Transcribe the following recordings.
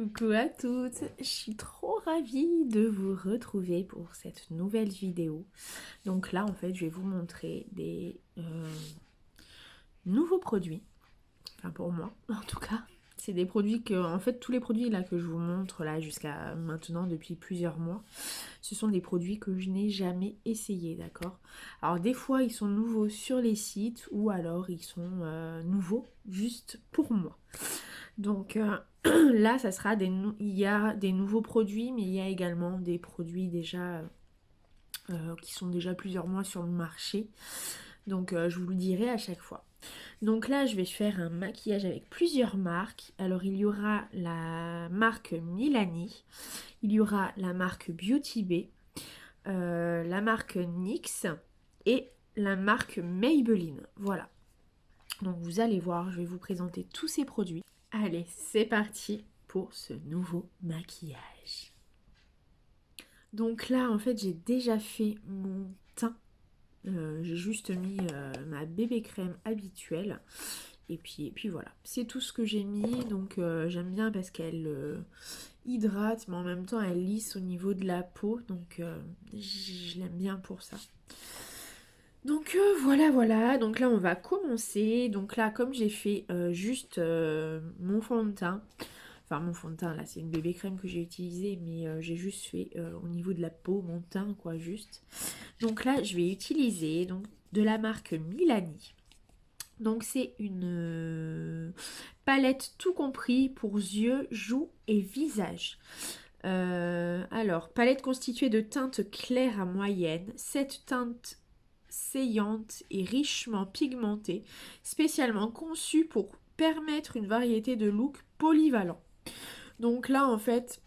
Coucou à toutes, je suis trop ravie de vous retrouver pour cette nouvelle vidéo. Donc là en fait je vais vous montrer des nouveaux produits, enfin pour moi en tout cas. C'est des produits que, en fait tous les produits là que je vous montre là jusqu'à maintenant depuis plusieurs mois, ce sont des produits que je n'ai jamais essayés, d'accord? Alors des fois ils sont nouveaux sur les sites ou alors ils sont nouveaux juste pour moi. Donc là, ça sera il y a des nouveaux produits, mais il y a également des produits déjà qui sont déjà plusieurs mois sur le marché. Donc je vous le dirai à chaque fois. Donc là, je vais faire un maquillage avec plusieurs marques. Alors il y aura la marque Milani, il y aura la marque Beauty Bay, la marque NYX et la marque Maybelline. Voilà. Donc vous allez voir, je vais vous présenter tous ces produits. Allez, c'est parti pour ce nouveau maquillage. Donc là, en fait, j'ai déjà fait mon teint. J'ai juste mis ma bébé crème habituelle. Et puis voilà, c'est tout ce que j'ai mis. Donc j'aime bien parce qu'elle hydrate, mais en même temps elle lisse au niveau de la peau. Donc je l'aime bien pour ça. Donc voilà. Donc là on va commencer. Donc là comme j'ai fait juste mon fond de teint. Enfin mon fond de teint là c'est une bébé crème que j'ai utilisée. Mais j'ai juste fait au niveau de la peau mon teint quoi juste. Donc là je vais utiliser donc de la marque Milani. Donc c'est une palette tout compris pour yeux, joues et visage. Alors, palette constituée de teintes claires à moyennes, 7 teintes saillantes et richement pigmentées, spécialement conçues pour permettre une variété de looks polyvalents. Donc là, en fait,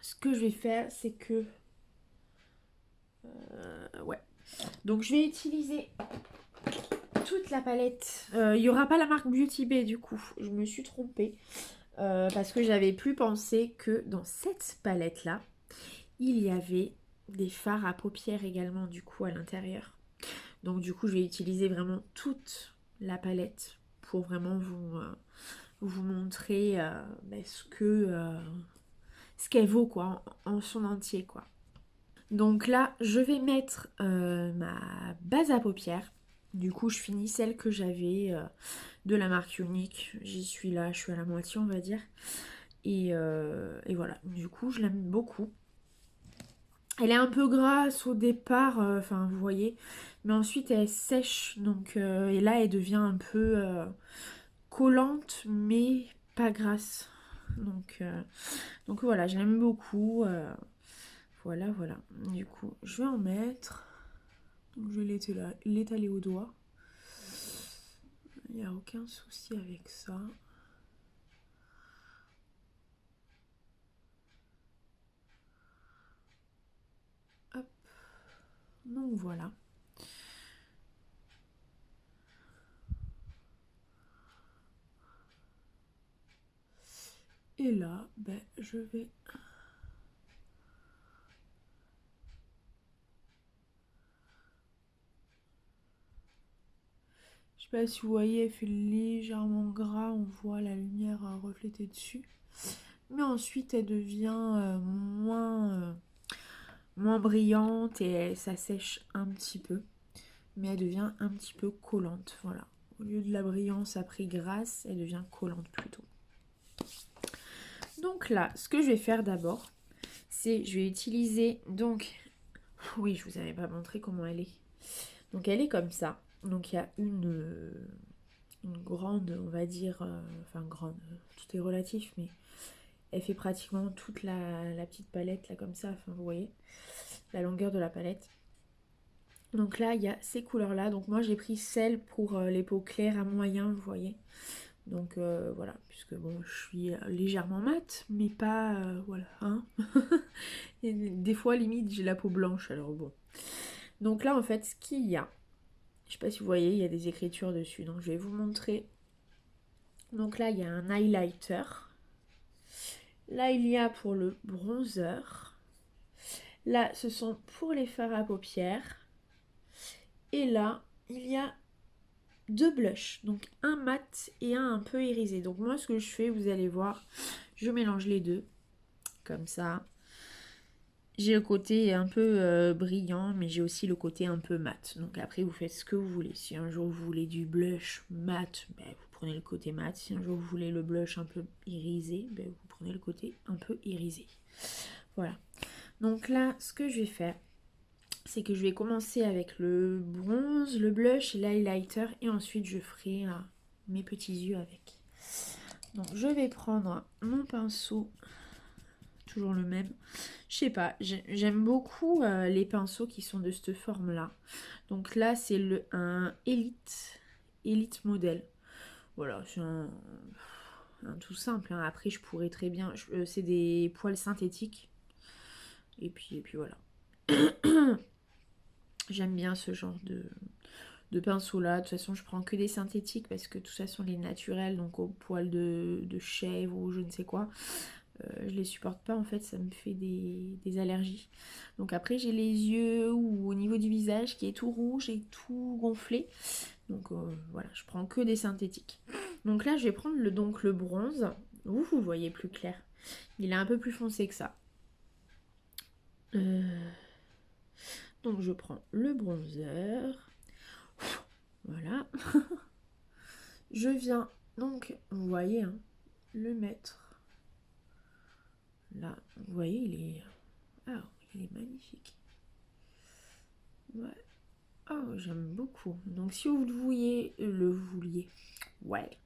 ce que je vais faire, c'est que... ouais. Donc je vais utiliser toute la palette. Il n'y aura pas la marque Beauty Bay du coup, je me suis trompée. Parce que j'avais plus pensé que dans cette palette là, il y avait des fards à paupières également du coup à l'intérieur. Donc du coup je vais utiliser vraiment toute la palette pour vraiment vous montrer ce qu'elle vaut quoi en son entier quoi. Donc là je vais mettre ma base à paupières. Du coup je finis celle que j'avais de la marque Unique. J'y suis là, je suis à la moitié on va dire. Et voilà, du coup je l'aime beaucoup. Elle est un peu grasse au départ, enfin vous voyez, mais ensuite elle sèche, donc et là elle devient un peu collante, mais pas grasse. Donc voilà, je l'aime beaucoup. Voilà. Du coup, je vais en mettre. Donc je vais l'étaler au doigt. Il n'y a aucun souci avec ça. Hop. Donc voilà. Et là, je vais... Je sais pas si vous voyez, elle fait légèrement gras, on voit la lumière refléter dessus. Mais ensuite, elle devient moins brillante et ça sèche un petit peu. Mais elle devient un petit peu collante, voilà. Au lieu de la brillance après grasse, elle devient collante plutôt. Donc là, ce que je vais faire d'abord, c'est je vais utiliser donc... Oui, je vous avais pas montré comment elle est. Donc elle est comme ça. Donc il y a une grande, on va dire, enfin grande, tout est relatif, mais elle fait pratiquement toute la petite palette là comme ça, enfin vous voyez, la longueur de la palette. Donc là il y a ces couleurs là, donc moi j'ai pris celle pour les peaux claires à moyen, vous voyez. Donc voilà, puisque bon je suis légèrement mate, mais pas, voilà, hein. Et des fois limite j'ai la peau blanche, alors bon. Donc là en fait ce qu'il y a, je sais pas si vous voyez, il y a des écritures dessus, donc je vais vous montrer. Donc là il y a un highlighter. Là il y a pour le bronzer. Là ce sont pour les fards à paupières. Et là il y a deux blushs, donc un mat et un peu irisé. Donc moi ce que je fais, vous allez voir, je mélange les deux, comme ça. J'ai le côté un peu brillant, mais j'ai aussi le côté un peu mat. Donc après, vous faites ce que vous voulez. Si un jour vous voulez du blush mat, ben, vous prenez le côté mat. Si un jour vous voulez le blush un peu irisé, ben, vous prenez le côté un peu irisé. Voilà. Donc là, ce que je vais faire, c'est que je vais commencer avec le bronze, le blush et l'highlighter. Et ensuite, je ferai mes petits yeux avec. Donc je vais prendre mon pinceau, toujours le même. Je sais pas, j'aime beaucoup les pinceaux qui sont de cette forme-là. Donc là, c'est un Elite modèle. Voilà, c'est un tout simple. Hein. Après, je pourrais très bien... c'est des poils synthétiques. Et puis voilà. J'aime bien ce genre de pinceau-là. De toute façon, je prends que des synthétiques parce que de toute façon, les naturels, donc au poil de chèvre ou je ne sais quoi... je les supporte pas en fait, ça me fait des allergies. Donc après j'ai les yeux ou au niveau du visage qui est tout rouge et tout gonflé. Donc voilà, je prends que des synthétiques. Donc là je vais prendre le bronze. Vous voyez plus clair. Il est un peu plus foncé que ça. Donc je prends le bronzer. Voilà. Je viens donc, vous voyez, hein, le mettre. Là, vous voyez, il est magnifique. Ouais. Oh, j'aime beaucoup. Donc, si vous ouais.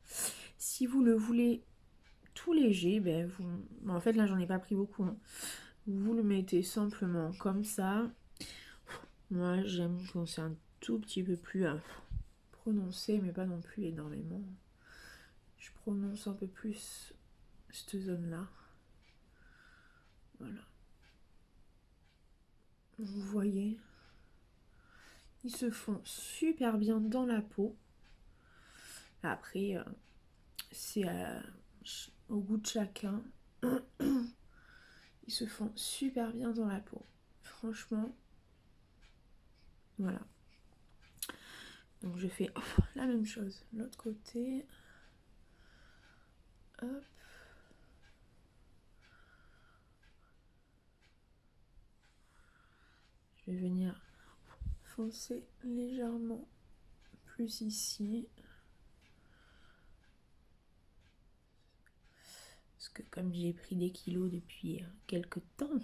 Si vous le voulez tout léger, ben vous... En fait, là, j'en ai pas pris beaucoup. Hein. Vous le mettez simplement comme ça. Moi, j'aime quand c'est un tout petit peu plus prononcé, mais pas non plus énormément. Je prononce un peu plus cette zone-là. Voilà. Vous voyez, ils se font super bien dans la peau. Après, c'est au goût de chacun. Ils se font super bien dans la peau. Franchement, voilà. Donc je fais la même chose. L'autre côté. Hop. Je vais venir foncer légèrement plus ici. Parce que comme j'ai pris des kilos depuis quelques temps,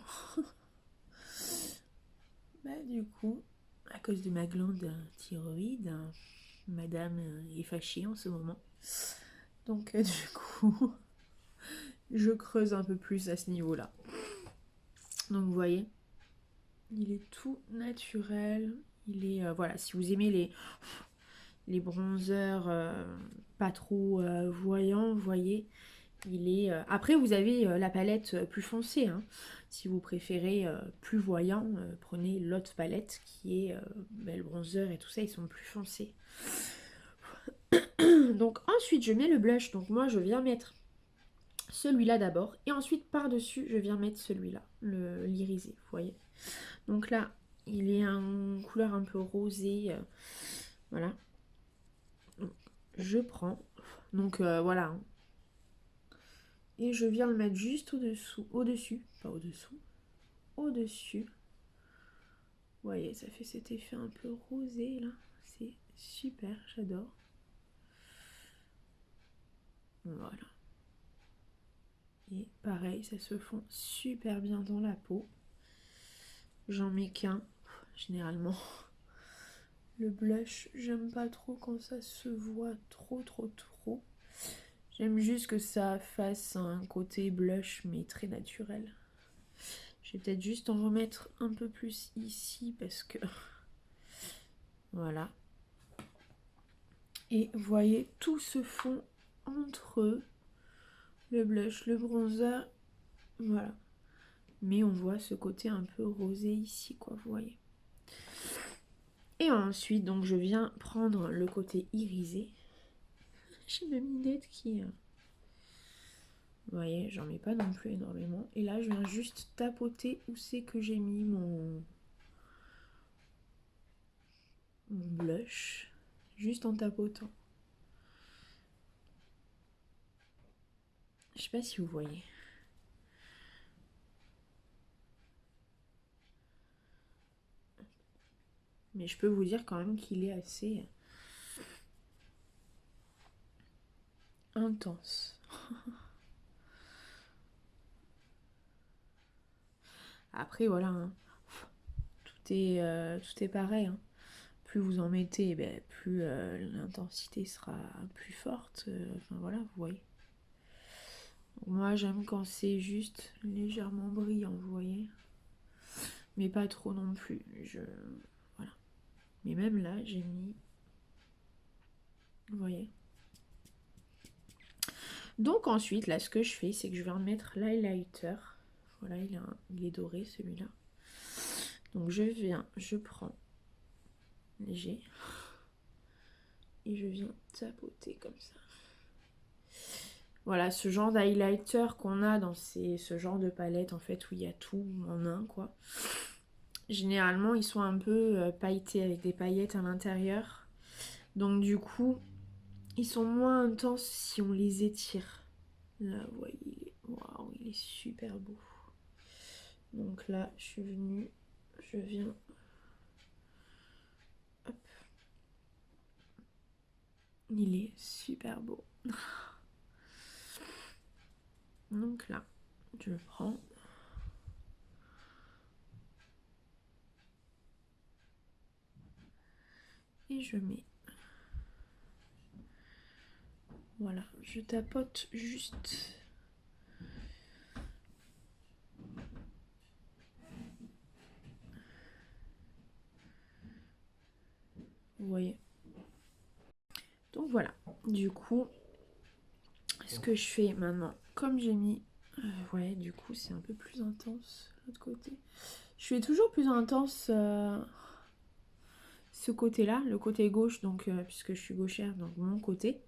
bah du coup, à cause de ma glande thyroïde, madame est fâchée en ce moment. Donc du coup, je creuse un peu plus à ce niveau-là. Donc vous voyez, il est tout naturel. Il est, voilà, si vous aimez les bronzers pas trop voyants, vous voyez, il est... Après, vous avez la palette plus foncée. Hein. Si vous préférez plus voyant, prenez l'autre palette qui est le bronzer et tout ça, ils sont plus foncés. Donc ensuite, je mets le blush. Donc moi, je viens mettre celui-là d'abord. Et ensuite, par-dessus, je viens mettre celui-là, l'irisé, vous voyez. Donc là, il est en couleur un peu rosée. Voilà. Je prends. Donc voilà. Et je viens le mettre juste au-dessus. Pas au-dessous. Au-dessus. Vous voyez, ça fait cet effet un peu rosé là. C'est super, j'adore. Voilà. Et pareil, ça se fond super bien dans la peau. J'en mets qu'un, généralement. Le blush, j'aime pas trop quand ça se voit trop. J'aime juste que ça fasse un côté blush, mais très naturel. Je vais peut-être juste en remettre un peu plus ici, parce que... Voilà. Et vous voyez, tout se fond entre eux. Le blush, le bronzer, voilà. Mais on voit ce côté un peu rosé ici, quoi, vous voyez. Et ensuite, donc, je viens prendre le côté irisé. J'ai ma minette qui... Vous voyez, j'en mets pas non plus énormément. Et là, je viens juste tapoter où c'est que j'ai mis mon blush. juste en tapotant. Je sais pas si vous voyez. Mais je peux vous dire quand même qu'il est assez intense. Après, voilà, hein, tout est pareil. Hein. Plus vous en mettez, ben, plus l'intensité sera plus forte. Enfin voilà, vous voyez. Moi, j'aime quand c'est juste légèrement brillant, vous voyez. Mais pas trop non plus. Voilà. Mais même là, j'ai mis... Vous voyez. Donc ensuite, là, ce que je fais, c'est que je vais remettre l'highlighter. Voilà, il est doré, celui-là. Donc je prends léger. Et je viens tapoter comme ça. Voilà, ce genre d'highlighter qu'on a dans ce genre de palette, en fait, où il y a tout en un, quoi. Généralement, ils sont un peu pailletés avec des paillettes à l'intérieur. Donc du coup, ils sont moins intenses si on les étire. Là, vous voyez, waouh, il est super beau. Donc là, je viens... Hop. Il est super beau. Donc là, je prends... Et je mets... Voilà, je tapote juste... Vous voyez. Donc voilà, du coup, ce que je fais maintenant, comme j'ai mis... ouais, du coup, c'est un peu plus intense, l'autre côté. Je fais toujours plus intense ce côté-là, le côté gauche, donc puisque je suis gauchère, donc mon côté,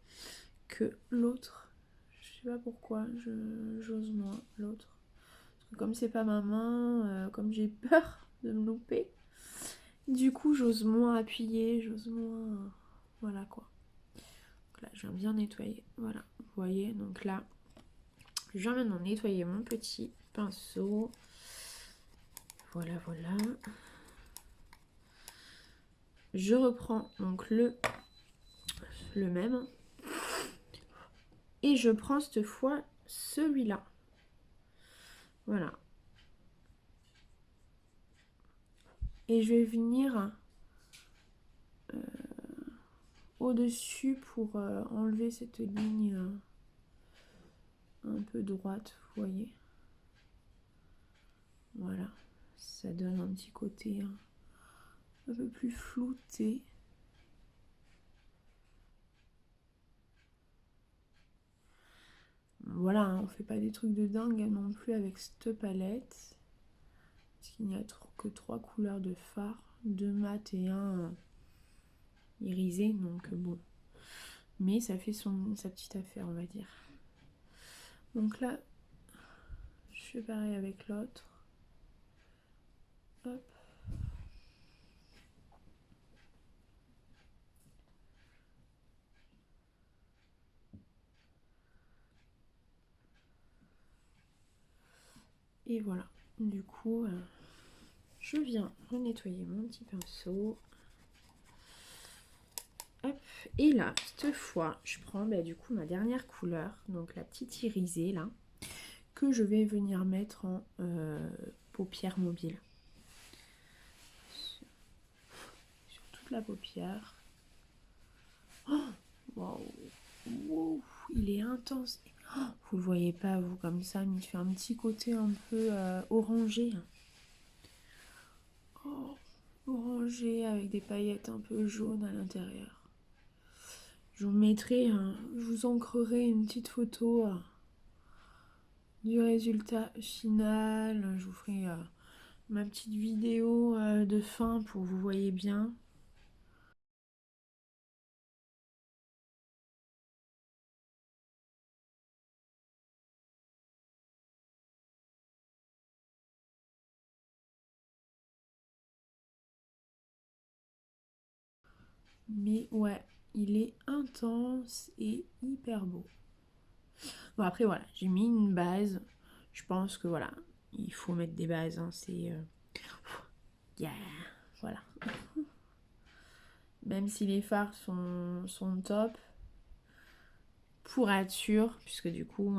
que l'autre. Je sais pas pourquoi, j'ose moins l'autre. Parce que comme c'est pas ma main, comme j'ai peur de me louper, du coup, j'ose moins appuyer, j'ose moins... voilà quoi. Donc là, je viens bien nettoyer. Voilà, vous voyez. Donc là, je viens maintenant nettoyer mon petit pinceau. Voilà, voilà. Je reprends donc le même. Et je prends cette fois celui-là. Voilà. Et je vais venir au-dessus pour enlever cette ligne un peu droite, vous voyez. Voilà. Ça donne un petit côté un peu plus flouté. Voilà, hein, on fait pas des trucs de dingue non plus avec cette palette. Parce qu'il n'y a que 3 couleurs de fard, 2 mat et un irisé, donc bon. Mais ça fait sa petite affaire, on va dire. Donc là, je fais pareil avec l'autre. Hop. Et voilà. Du coup, je viens renettoyer mon petit pinceau. Hop. Et là, cette fois, je prends du coup ma dernière couleur, donc la petite irisée là, que je vais venir mettre en paupière mobile. Sur toute la paupière. Oh, wow. Wow, il est intense. Oh, vous le voyez pas vous comme ça, mais il fait un petit côté un peu orangé. Oh, orangé avec des paillettes un peu jaunes à l'intérieur. Je vous mettrai, je vous ancrerai une petite photo du résultat final. Je vous ferai ma petite vidéo de fin pour que vous voyez bien. Mais ouais, il est intense et hyper beau. Bon après voilà, j'ai mis une base. Je pense que voilà, il faut mettre des bases, hein, c'est... yeah, voilà. Même si les fards sont top, pour être sûr, puisque du coup,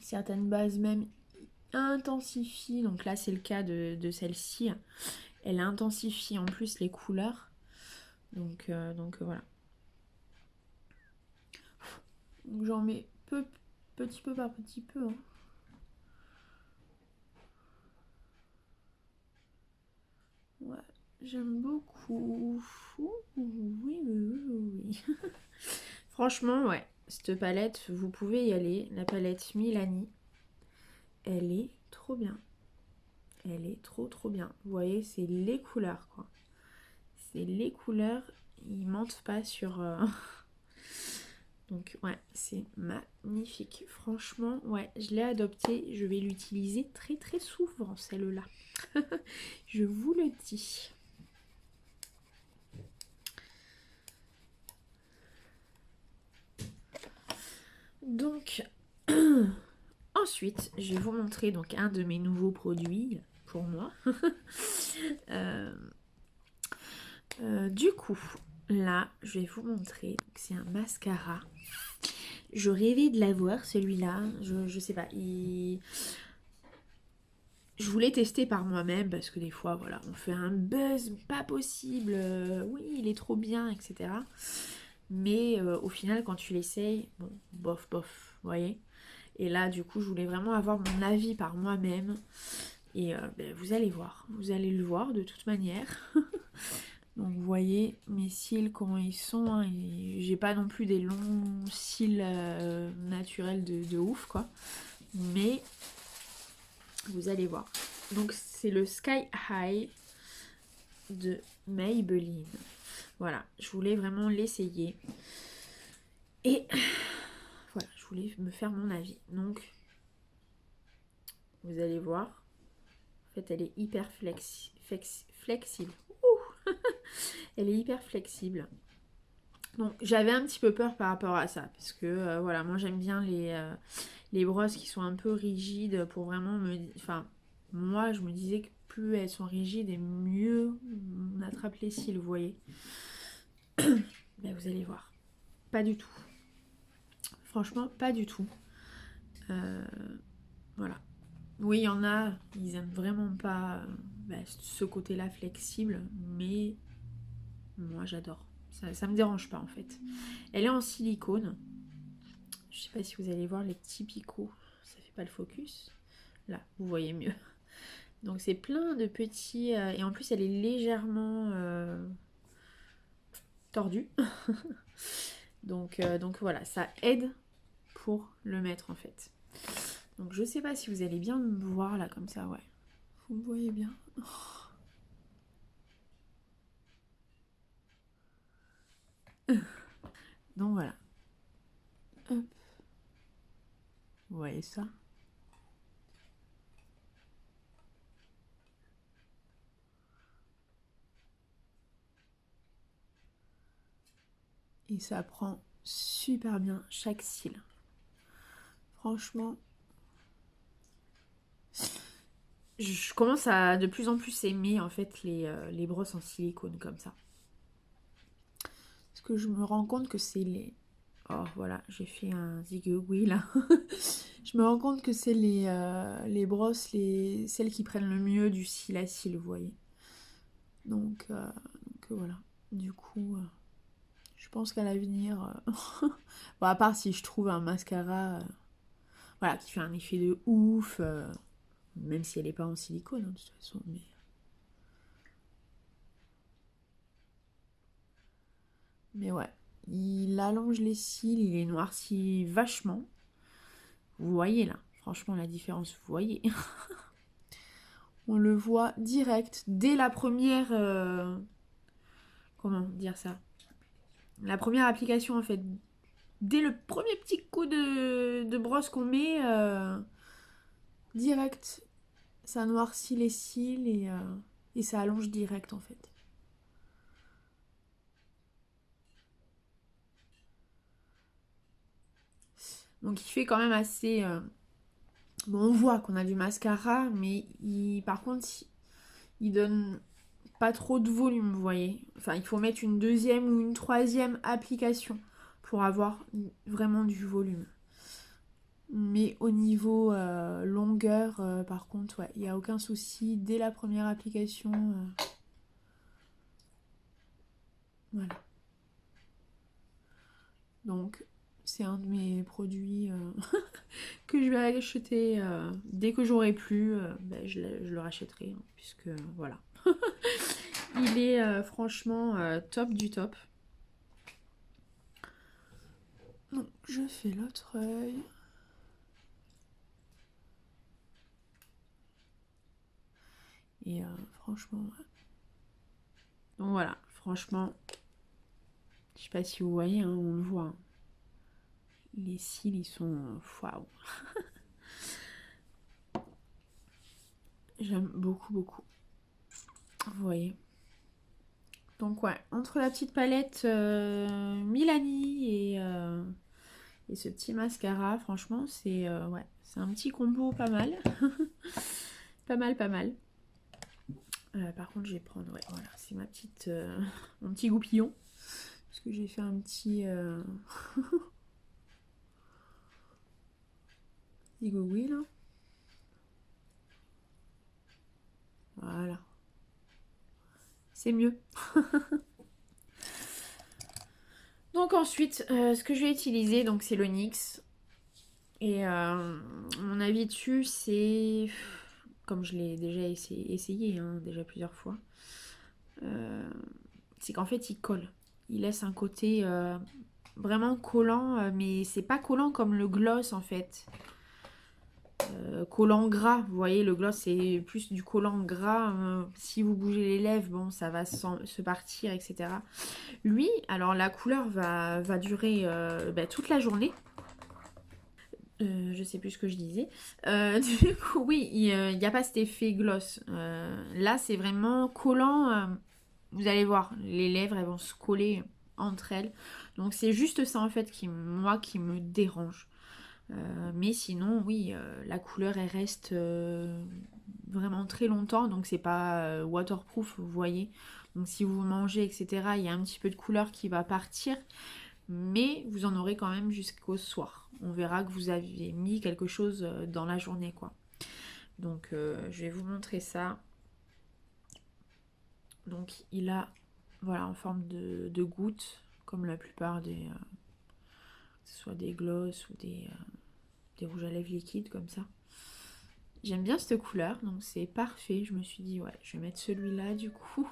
certaines bases même intensifient, donc là c'est le cas de celle-ci, elle intensifie en plus les couleurs, donc voilà. Donc j'en mets petit peu par petit peu, hein. Ouais, j'aime beaucoup. Oui. Franchement, ouais, cette palette, vous pouvez y aller. La palette Milani, elle est trop bien. Elle est trop bien. Vous voyez, c'est les couleurs, quoi. C'est les couleurs, ils mentent pas sur... Donc, ouais, c'est magnifique. Franchement, ouais, je l'ai adoptée. Je vais l'utiliser très souvent, celle-là. Je vous le dis. Donc, ensuite, je vais vous montrer donc un de mes nouveaux produits pour moi. Du coup, là, je vais vous montrer. C'est un mascara. Je rêvais de l'avoir, celui-là. Je sais pas. Je voulais tester par moi-même parce que des fois, voilà, on fait un buzz pas possible. Oui, il est trop bien, etc. Mais au final, quand tu l'essayes, bon, bof, vous voyez. Et là, du coup, je voulais vraiment avoir mon avis par moi-même. Et vous allez voir. Vous allez le voir de toute manière. Donc vous voyez mes cils comment ils sont, hein, j'ai pas non plus des longs cils naturels de ouf quoi, mais vous allez voir. Donc c'est le Sky High de Maybelline. Voilà, je voulais vraiment l'essayer et voilà, je voulais me faire mon avis. Donc vous allez voir, en fait elle est hyper flexible. Elle est hyper flexible. Donc j'avais un petit peu peur par rapport à ça parce que voilà, moi j'aime bien les brosses qui sont un peu rigides pour vraiment me... Enfin, moi je me disais que plus elles sont rigides et mieux on attrape les cils, vous voyez. Ben, vous allez voir. Pas du tout. Franchement, pas du tout. Voilà. Oui, il y en a, ils aiment vraiment pas ce côté-là flexible, mais moi j'adore. Ça me dérange pas en fait. Elle est en silicone. Je sais pas si vous allez voir les petits picots. Ça fait pas le focus. Là, vous voyez mieux. Donc c'est plein de petits... et en plus elle est légèrement tordue. donc voilà, ça aide pour le mettre en fait. Donc je sais pas si vous allez bien me voir là comme ça, ouais. Vous me voyez bien. Donc voilà. Hop. Vous voyez ça? Et ça prend super bien chaque cil. Franchement, je commence à de plus en plus aimer en fait les brosses en silicone comme ça. Parce que je me rends compte que c'est les... Oh voilà, j'ai fait un zigouille là. Je me rends compte que c'est les brosses, celles qui prennent le mieux du cil à cil, vous voyez. Donc voilà. Du coup, je pense qu'à l'avenir... bon, à part si je trouve un mascara voilà, qui fait un effet de ouf, même si elle n'est pas en silicone, hein, de toute façon. Mais ouais, il allonge les cils, il les noircit vachement. Vous voyez là, franchement la différence, vous voyez. On le voit direct dès la première... comment dire ça? La première application en fait. Dès le premier petit coup de brosse qu'on met, direct, ça noircit les cils et ça allonge direct en fait. Donc il fait quand même assez... Bon, on voit qu'on a du mascara, mais par contre, il donne pas trop de volume, vous voyez. Enfin, il faut mettre une deuxième ou une troisième application pour avoir vraiment du volume. Mais au niveau longueur, par contre, ouais, il n'y a aucun souci. Dès la première application, voilà. Donc, c'est un de mes produits que je vais acheter dès que j'aurai plus. Ben, je le rachèterai, hein, puisque voilà. Il est franchement top du top. Donc, je fais l'autre œil. Et franchement, ouais. Donc voilà, franchement, je sais pas si vous voyez, hein, on le voit. Hein. Les cils, ils sont waouh. J'aime beaucoup, beaucoup. Vous voyez. Donc ouais, entre la petite palette Milani et ce petit mascara, franchement, c'est ouais, c'est un petit combo pas mal. Pas mal, pas mal. Par contre, je vais prendre, ouais, voilà, c'est ma petite, mon petit goupillon. Parce que j'ai fait un petit... petit gougouille, là. Voilà. C'est mieux. Donc ensuite, ce que je vais utiliser, donc c'est le NYX. Et mon avis dessus, c'est... Comme je l'ai déjà essayé hein, déjà plusieurs fois. C'est qu'en fait, il colle. Il laisse un côté vraiment collant, mais c'est pas collant comme le gloss en fait. Collant gras, vous voyez, le gloss c'est plus du collant gras. Si vous bougez les lèvres, bon, ça va se partir, etc. Lui, alors la couleur va durer toute la journée. Je sais plus ce que je disais. Du coup, oui, il n'y a pas cet effet gloss. Là, c'est vraiment collant. Vous allez voir, les lèvres, elles vont se coller entre elles. Donc, c'est juste ça, en fait, qui me dérange. Mais sinon, oui, la couleur, elle reste vraiment très longtemps. Donc, c'est pas waterproof, vous voyez. Donc, si vous mangez, etc., il y a un petit peu de couleur qui va partir. Mais vous en aurez quand même jusqu'au soir. On verra que vous avez mis quelque chose dans la journée, quoi. Donc, je vais vous montrer ça. Donc, il a, voilà, en forme de gouttes, comme la plupart des... que ce soit des gloss ou des rouges à lèvres liquides, comme ça. J'aime bien cette couleur, donc c'est parfait. Je me suis dit, ouais, je vais mettre celui-là, du coup.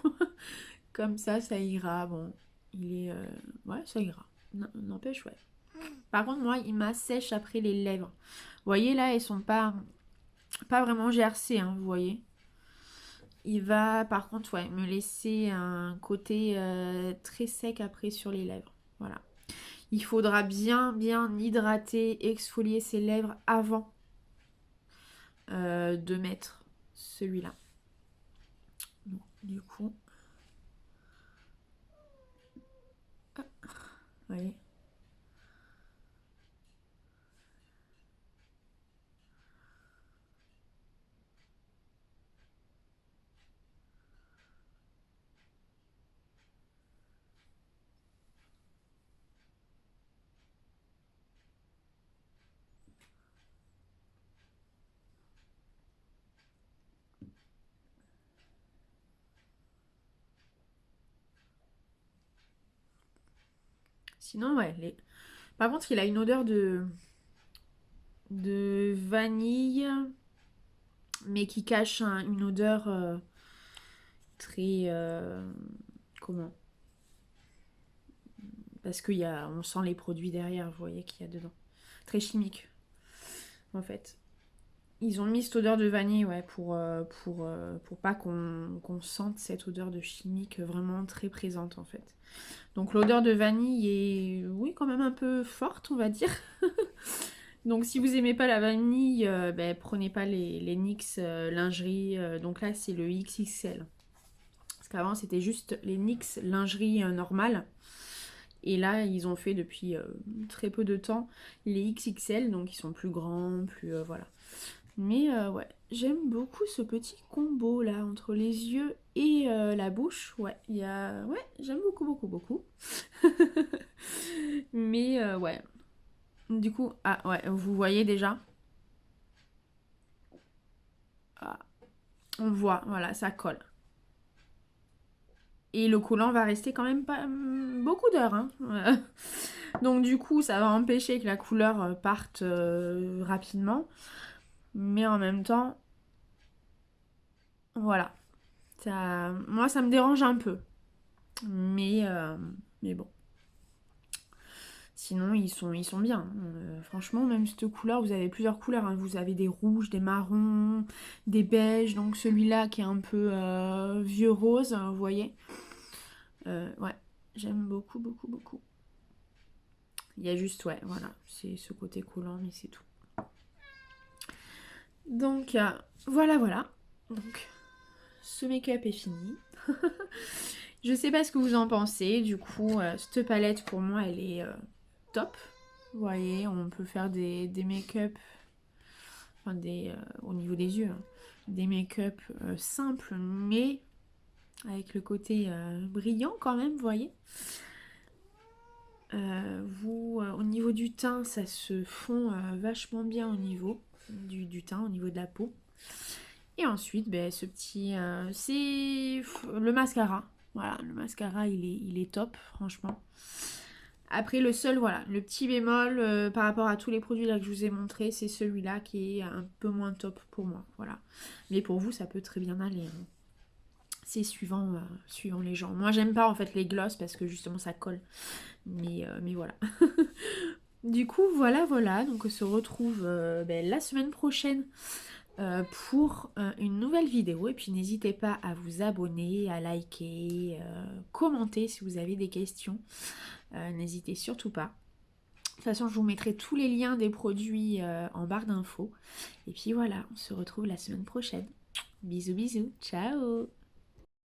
Comme ça ira. Bon, il est... ouais, ça ira. N'empêche, ouais. Par contre, moi, il m'assèche après les lèvres. Vous voyez, là, elles sont pas vraiment gercées, hein, vous voyez. Il va, par contre, ouais, me laisser un côté très sec après sur les lèvres. Voilà. Il faudra bien hydrater, exfolier ses lèvres avant de mettre celui-là. Du coup... Ah, vous voyez. Sinon, ouais. Par contre, il a une odeur de vanille, mais qui cache une odeur très... comment? Parce on sent les produits derrière, vous voyez qu'il y a dedans. Très chimique, en fait. Ils ont mis cette odeur de vanille, ouais, pour pas qu'on sente cette odeur de chimique vraiment très présente, en fait. Donc l'odeur de vanille est, oui, quand même un peu forte, on va dire. Donc si vous aimez pas la vanille, prenez pas les NYX lingerie. Donc là, c'est le XXL. Parce qu'avant, c'était juste les NYX lingerie normale. Et là, ils ont fait depuis très peu de temps les XXL, donc ils sont plus grands, plus voilà. Mais ouais, j'aime beaucoup ce petit combo là entre les yeux et la bouche. Ouais, ouais, j'aime beaucoup, beaucoup, beaucoup. Mais ouais, du coup, ah ouais, vous voyez déjà. Ah, on voit, voilà, ça colle. Et le collant va rester quand même pas beaucoup d'heures. Hein. Donc du coup, ça va empêcher que la couleur parte rapidement. Mais en même temps, voilà. Moi, ça me dérange un peu. Mais bon. Sinon, ils sont bien. Franchement, même cette couleur, vous avez plusieurs couleurs. Hein. Vous avez des rouges, des marrons, des beiges. Donc celui-là qui est un peu vieux rose, vous voyez. Ouais, j'aime beaucoup, beaucoup, beaucoup. Il y a juste, ouais, voilà, c'est ce côté collant, mais c'est tout. Donc, voilà, voilà. Donc, ce make-up est fini. Je sais pas ce que vous en pensez. Du coup, cette palette, pour moi, elle est top. Vous voyez, on peut faire des make-up, enfin, au niveau des yeux, hein, des make-up simples, mais avec le côté brillant quand même, vous voyez. Au niveau du teint, ça se fond vachement bien au niveau du teint, au niveau de la peau. Et ensuite, ben, ce petit... c'est le mascara. Voilà, le mascara, il est top, franchement. Après, le seul, voilà, le petit bémol par rapport à tous les produits là que je vous ai montrés, c'est celui-là qui est un peu moins top pour moi. Voilà. Mais pour vous, ça peut très bien aller. Hein. C'est suivant les gens. Moi, j'aime pas en fait les gloss parce que justement, ça colle. Mais voilà. Du coup, voilà, voilà. Donc, on se retrouve la semaine prochaine pour une nouvelle vidéo. Et puis, n'hésitez pas à vous abonner, à liker, commenter si vous avez des questions. N'hésitez surtout pas. De toute façon, je vous mettrai tous les liens des produits en barre d'infos. Et puis voilà, on se retrouve la semaine prochaine. Bisous, bisous. Ciao!